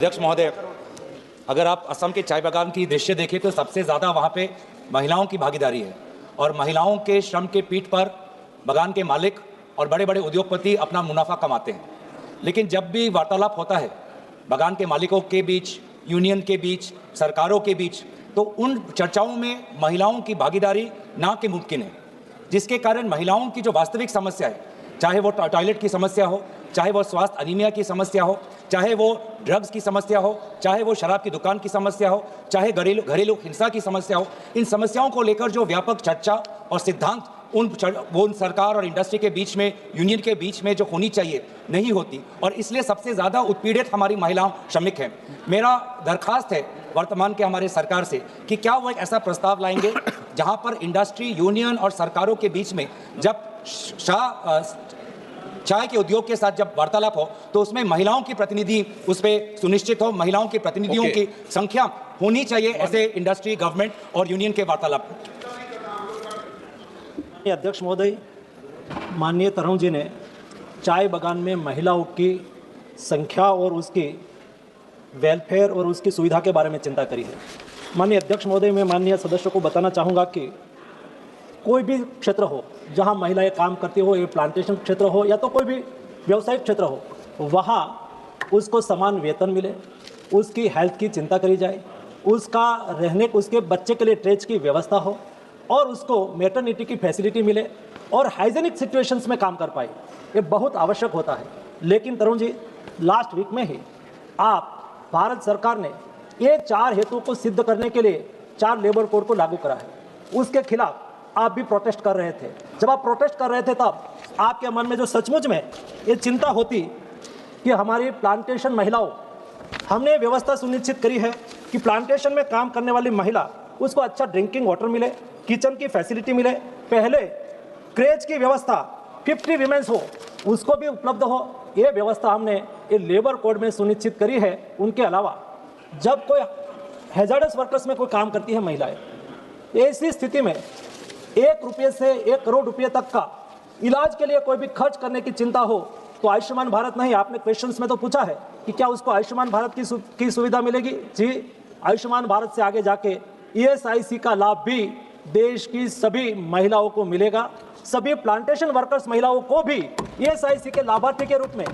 अध्यक्ष महोदय, अगर आप असम के चाय बागान की दृश्य देखें तो सबसे ज़्यादा वहाँ पे महिलाओं की भागीदारी है और महिलाओं के श्रम के पीठ पर बागान के मालिक और बड़े बड़े उद्योगपति अपना मुनाफा कमाते हैं। लेकिन जब भी वार्तालाप होता है बागान के मालिकों के बीच, यूनियन के बीच, सरकारों के बीच, तो उन चर्चाओं में महिलाओं की भागीदारी ना के मुमकिन है, जिसके कारण महिलाओं की जो वास्तविक समस्या है, चाहे वो टॉयलेट की समस्या हो, चाहे वो स्वास्थ्य अनीमिया की समस्या हो, चाहे वो ड्रग्स की समस्या हो, चाहे वो शराब की दुकान की समस्या हो, चाहे घरेलू हिंसा की समस्या हो, इन समस्याओं को लेकर जो व्यापक चर्चा और सिद्धांत उन सरकार और इंडस्ट्री के बीच में, यूनियन के बीच में जो होनी चाहिए, नहीं होती और इसलिए सबसे ज़्यादा उत्पीड़ित हमारी महिला श्रमिक हैं। मेरा दरखास्त है वर्तमान के हमारे सरकार से कि क्या वो एक ऐसा प्रस्ताव लाएंगे जहां पर इंडस्ट्री, यूनियन और सरकारों के बीच में जब चाय के उद्योग के साथ जब वार्तालाप हो तो उसमें महिलाओं की प्रतिनिधि उस पर सुनिश्चित हो, महिलाओं की प्रतिनिधियों की संख्या होनी चाहिए ऐसे इंडस्ट्री, गवर्नमेंट और यूनियन के वार्तालाप। अध्यक्ष महोदय, माननीय तरुण जी ने चाय बागान में महिलाओं की संख्या और उसकी वेलफेयर और उसकी सुविधा के बारे में चिंता करी है। माननीय अध्यक्ष महोदय, मैं माननीय सदस्यों को बताना चाहूँगा कि कोई भी क्षेत्र हो जहां महिलाएं काम करती हो, ये प्लांटेशन क्षेत्र हो या तो कोई भी व्यवसायिक क्षेत्र हो, वहां उसको समान वेतन मिले, उसकी हेल्थ की चिंता करी जाए, उसका रहने, उसके बच्चे के लिए ट्रेच की व्यवस्था हो और उसको मैटरनिटी की फैसिलिटी मिले और हाइजेनिक सिचुएशंस में काम कर पाए। ये बहुत आवश्यक होता है। लेकिन तरुण जी, लास्ट वीक में ही आप भारत सरकार ने ये 4 हेतुओं को सिद्ध करने के लिए 4 लेबर कोड को लागू करा है। उसके खिलाफ आप भी प्रोटेस्ट कर रहे थे। जब आप प्रोटेस्ट कर रहे थे तब आपके मन में जो सचमुच में ये चिंता होती कि हमारी प्लांटेशन महिलाओं, हमने व्यवस्था सुनिश्चित करी है कि प्लांटेशन में काम करने वाली महिला उसको अच्छा ड्रिंकिंग वाटर मिले, किचन की फैसिलिटी मिले, पहले क्रेच की व्यवस्था 50 वीमेंस हो उसको भी उपलब्ध हो, ये व्यवस्था हमने ये लेबर कोड में सुनिश्चित करी है। उनके अलावा जब कोई हैजार्डस वर्कर्स में कोई काम करती है महिलाएं, ऐसी स्थिति में 1 रुपये से 1 करोड़ रुपये तक का इलाज के लिए कोई भी खर्च करने की चिंता हो तो आयुष्मान भारत नहीं, आपने क्वेश्चंस में तो पूछा है कि क्या उसको आयुष्मान भारत की सुविधा मिलेगी। जी, आयुष्मान भारत से आगे जाके ESIC का लाभ भी देश की सभी महिलाओं को मिलेगा। सभी प्लांटेशन वर्कर्स महिलाओं को भी ESIC के लाभार्थी के रूप में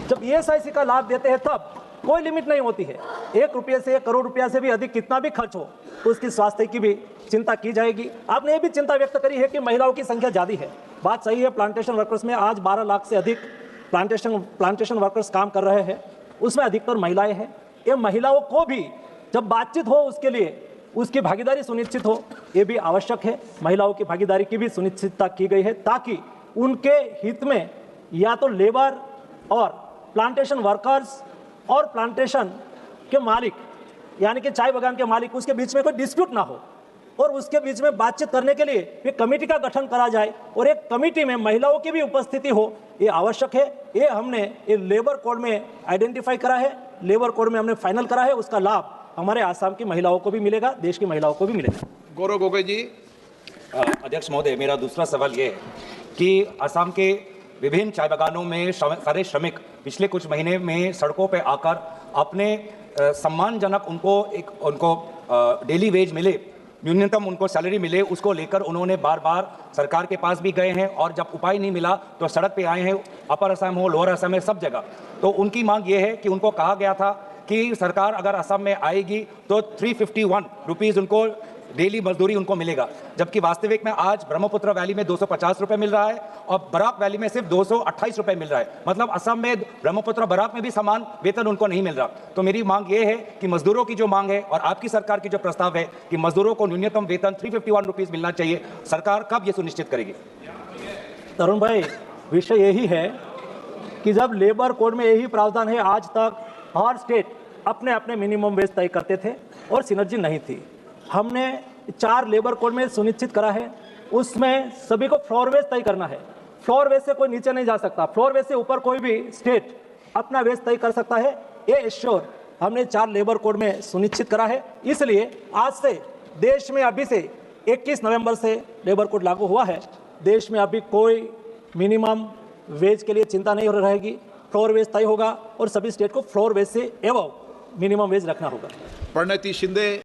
जब ESIC का लाभ देते हैं तब कोई लिमिट नहीं होती है। 1 रुपये से 1 करोड़ रुपया से भी अधिक कितना भी खर्च हो तो उसकी स्वास्थ्य की भी चिंता की जाएगी। आपने ये भी चिंता व्यक्त करी है कि महिलाओं की संख्या ज़्यादा है। बात सही है, प्लांटेशन वर्कर्स में आज 12 लाख से अधिक प्लांटेशन वर्कर्स काम कर रहे हैं, उसमें अधिकतर महिलाएं हैं। ये महिलाओं को भी जब बातचीत हो उसके लिए उसकी भागीदारी सुनिश्चित हो, ये भी आवश्यक है। महिलाओं की भागीदारी की भी सुनिश्चितता की गई है ताकि उनके हित में या तो लेबर और प्लांटेशन वर्कर्स और प्लांटेशन के मालिक यानी कि चाय बागान के मालिक, उसके बीच में कोई डिस्प्यूट ना हो और उसके बीच में बातचीत करने के लिए एक कमेटी का गठन करा जाए और एक कमेटी में महिलाओं की भी उपस्थिति हो, ये आवश्यक है। ये हमने ये लेबर कोड में आइडेंटिफाई करा है, लेबर कोड में हमने फाइनल करा है। उसका लाभ हमारे आसाम की महिलाओं को भी मिलेगा, देश की महिलाओं को भी मिलेगा। गौरव गोगोई जी। अध्यक्ष महोदय, मेरा दूसरा सवाल ये है कि असम के विभिन्न चाय बागानों में सारे श्रमिक पिछले कुछ महीने में सड़कों पर आकर अपने सम्मानजनक उनको डेली वेज मिले, न्यूनतम उनको सैलरी मिले, उसको लेकर उन्होंने बार बार सरकार के पास भी गए हैं और जब उपाय नहीं मिला तो सड़क पे आए हैं, अपर असम हो, लोअर असम है, सब जगह। तो उनकी मांग ये है कि उनको कहा गया था कि सरकार अगर असम में आएगी तो 351 रुपीज़ उनको डेली मजदूरी उनको मिलेगा, जबकि वास्तविक में आज ब्रह्मपुत्र वैली में 250 रुपये मिल रहा है और बराक वैली में सिर्फ 228 रुपये मिल रहा है। मतलब असम में ब्रह्मपुत्र बराक में भी समान वेतन उनको नहीं मिल रहा। तो मेरी मांग ये है कि मजदूरों की जो मांग है और आपकी सरकार की जो प्रस्ताव है कि मजदूरों को न्यूनतम वेतन 351 रुपीज़ मिलना चाहिए, सरकार कब ये सुनिश्चित करेगी? तरुण भाई, विषय यही है कि जब लेबर कोड में यही प्रावधान है, आज तक हर स्टेट अपने अपने मिनिमम वेज तय करते थे और सिनर्जी नहीं थी। हमने 4 लेबर कोड में सुनिश्चित करा है, उसमें सभी को फ्लोर वेज तय करना है। फ्लोर वेज से कोई नीचे नहीं जा सकता, फ्लोर वेज से ऊपर कोई भी स्टेट अपना वेज तय कर सकता है। ये एश्योर हमने 4 लेबर कोड में सुनिश्चित करा है। इसलिए आज से देश में अभी से 21 नवंबर से लेबर कोड लागू हुआ है। देश में अभी कोई मिनिमम वेज के लिए चिंता नहीं रहेगी, फ्लोर वेज तय होगा और सभी स्टेट को फ्लोर वेज से एवं मिनिमम वेज रखना होगा। प्रणति शिंदे।